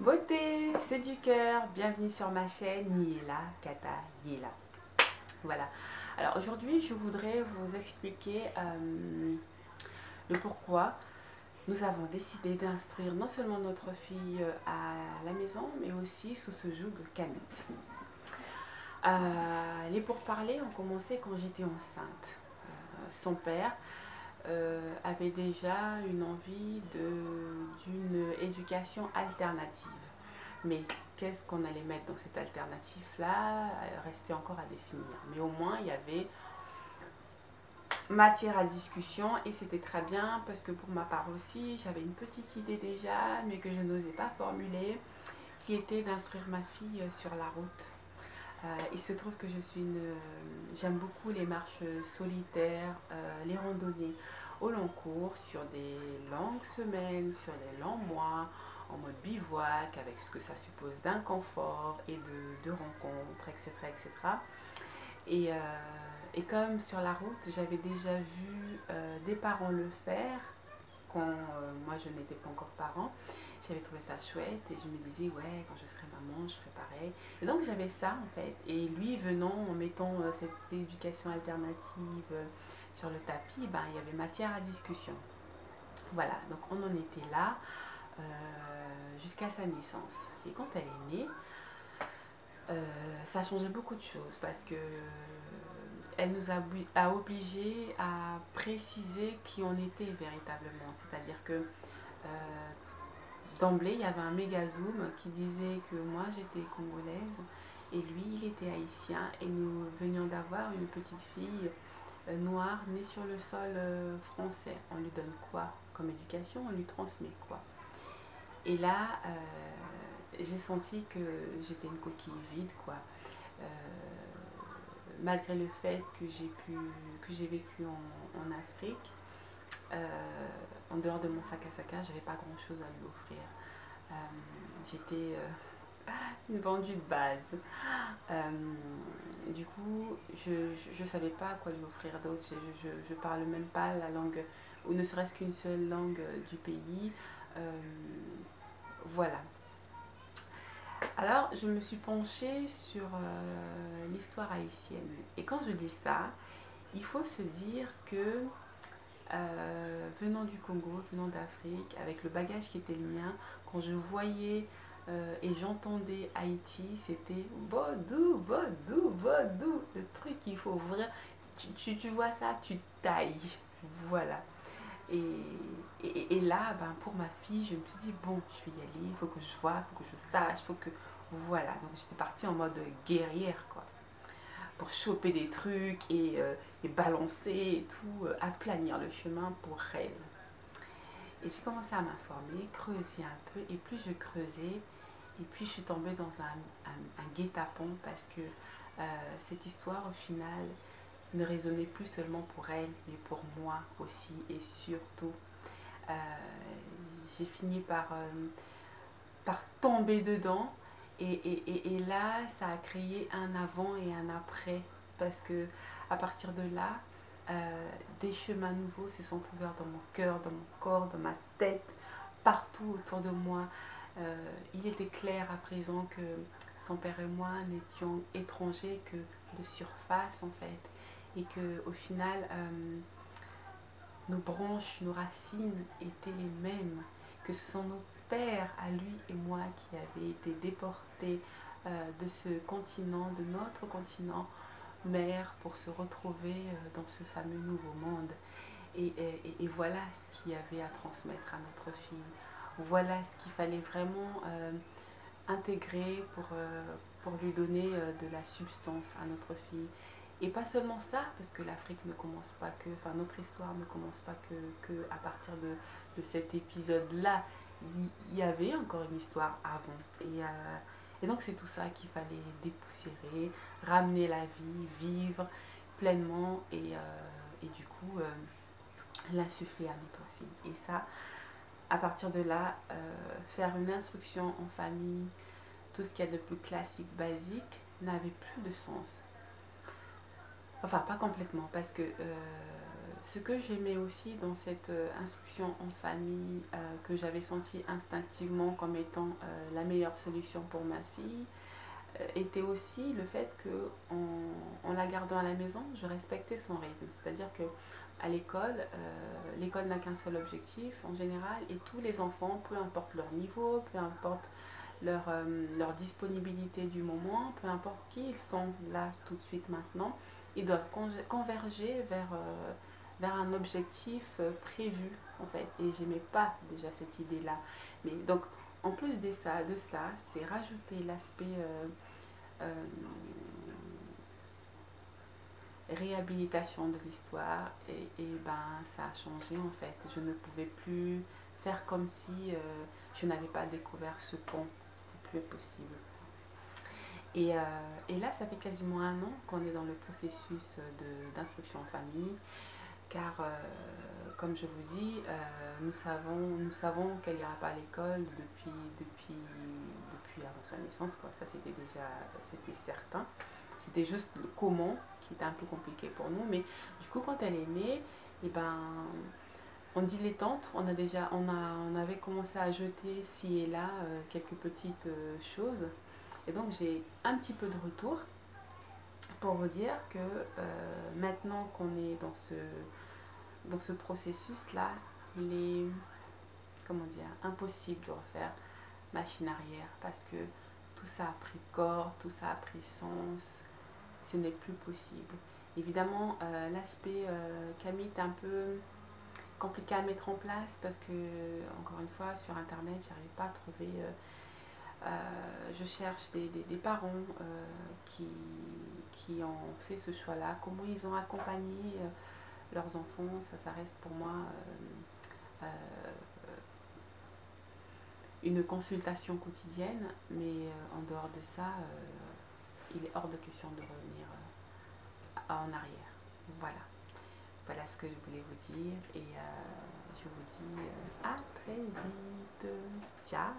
Beauté, c'est du cœur, bienvenue sur ma chaîne Niela Kata Yela. Voilà, alors aujourd'hui je voudrais vous expliquer le pourquoi nous avons décidé d'instruire non seulement notre fille à la maison, mais aussi sous ce joug Kamit. Les pourparlers ont commencé quand j'étais enceinte. Son père avait déjà une envie d'une éducation alternative. Mais qu'est-ce qu'on allait mettre dans cette alternative-là restait encore à définir. Mais au moins, il y avait matière à discussion et c'était très bien parce que pour ma part aussi, j'avais une petite idée déjà, mais que je n'osais pas formuler, qui était d'instruire ma fille sur la route. Il se trouve que j'aime beaucoup les marches solitaires, les randonnées au long cours, sur des longues semaines, sur des longs mois, en mode bivouac, avec ce que ça suppose d'inconfort et de rencontres, etc. etc. Et comme sur la route, j'avais déjà vu des parents le faire quand moi je n'étais pas encore parent, j'avais trouvé ça chouette et je me disais ouais, quand je serai maman je ferai pareil. Et donc j'avais ça en fait, et lui venant en mettant cette éducation alternative sur le tapis, ben, il y avait matière à discussion. Voilà, donc on en était là jusqu'à sa naissance. Et quand elle est née, ça a changé beaucoup de choses parce que elle nous a obligés à préciser qui on était véritablement. C'est-à-dire que d'emblée, il y avait un méga zoom qui disait que moi j'étais congolaise et lui il était haïtien et nous venions d'avoir une petite fille noire née sur le sol français. On lui donne quoi comme éducation? On lui transmet quoi? Et là, j'ai senti que j'étais une coquille vide, quoi. Euh, Malgré le fait que j'ai vécu en Afrique, en dehors de mon sac à sac, j'avais pas grand chose à lui offrir. J'étais une vendue de base. Du coup, je savais pas quoi lui offrir d'autre. Je parle même pas la langue, ou ne serait-ce qu'une seule langue du pays. Voilà. Alors, je me suis penchée sur l'histoire haïtienne. Et quand je dis ça, il faut se dire que venant du Congo, venant d'Afrique, avec le bagage qui était le mien, quand je voyais et j'entendais Haïti, c'était Vodou, Vodou, Vodou. Le truc, il faut vraiment. Tu vois ça, tu tailles. Voilà. Et là, ben, pour ma fille, je me suis dit, bon, je vais y aller, il faut que je vois, il faut que je sache, il faut que. Voilà. Donc j'étais partie en mode guerrière, quoi. Pour choper des trucs et balancer et tout, aplanir le chemin pour elle. Et j'ai commencé à m'informer, creuser un peu, et plus je creusais, et puis je suis tombée dans un guet-apens parce que cette histoire, au final, ne résonnait plus seulement pour elle, mais pour moi aussi et surtout. Euh, j'ai fini par tomber dedans et là, ça a créé un avant et un après parce que à partir de là, des chemins nouveaux se sont ouverts dans mon cœur, dans mon corps, dans ma tête, partout autour de moi. Il était clair à présent que son père et moi n'étions étrangers que de surface en fait et que au final nos branches, nos racines étaient les mêmes, que ce sont nos pères à lui et moi qui avaient été déportés de ce continent, de notre continent mère pour se retrouver dans ce fameux nouveau monde. Et voilà ce qu'il y avait à transmettre à notre fille. Voilà ce qu'il fallait vraiment intégrer pour lui donner de la substance à notre fille. Et pas seulement ça, parce que l'Afrique ne commence pas que, enfin notre histoire ne commence pas que à partir de cet épisode-là. Il y avait encore une histoire avant. Et donc c'est tout ça qu'il fallait dépoussiérer, ramener la vie, vivre pleinement et du coup l'insuffler à notre fille. Et ça, à partir de là, faire une instruction en famille, tout ce qu'il y a de plus classique, basique, n'avait plus de sens. Enfin, pas complètement, parce que Ce que j'aimais aussi dans cette instruction en famille, que j'avais senti instinctivement comme étant la meilleure solution pour ma fille, était aussi le fait que en la gardant à la maison, je respectais son rythme. C'est-à-dire que à l'école, l'école n'a qu'un seul objectif en général, et tous les enfants, peu importe leur niveau, peu importe leur disponibilité du moment, peu importe qui ils sont là tout de suite maintenant, ils doivent converger vers un objectif prévu en fait. Et j'aimais pas déjà cette idée-là. Mais donc en plus de ça, c'est rajouter l'aspect euh, réhabilitation de l'histoire, et ben ça a changé en fait. Je ne pouvais plus faire comme si je n'avais pas découvert ce pont. C'était plus possible. Et là, ça fait quasiment un an qu'on est dans le processus d'instruction en famille, car comme je vous dis, nous savons qu'elle n'ira pas à l'école depuis avant sa naissance, quoi. Ça, c'était certain. C'était juste le comment qui était un peu compliqué pour nous. Mais du coup, quand elle est née, et ben, on dilettante, on avait commencé à jeter ci et là quelques petites choses. Et donc, j'ai un petit peu de retour pour vous dire que maintenant qu'on est dans ce processus-là, il est, comment dire, impossible de refaire machine arrière, parce que tout ça a pris corps, tout ça a pris sens, ce n'est plus possible. Évidemment, l'aspect Camille est un peu compliqué à mettre en place parce que, encore une fois, sur internet, j'arrive pas à trouver. Je cherche des parents qui ont fait ce choix-là, comment ils ont accompagné leurs enfants. Ça reste pour moi une consultation quotidienne, mais en dehors de ça, il est hors de question de revenir en arrière. Voilà. Voilà ce que je voulais vous dire, et je vous dis à très vite. Ciao.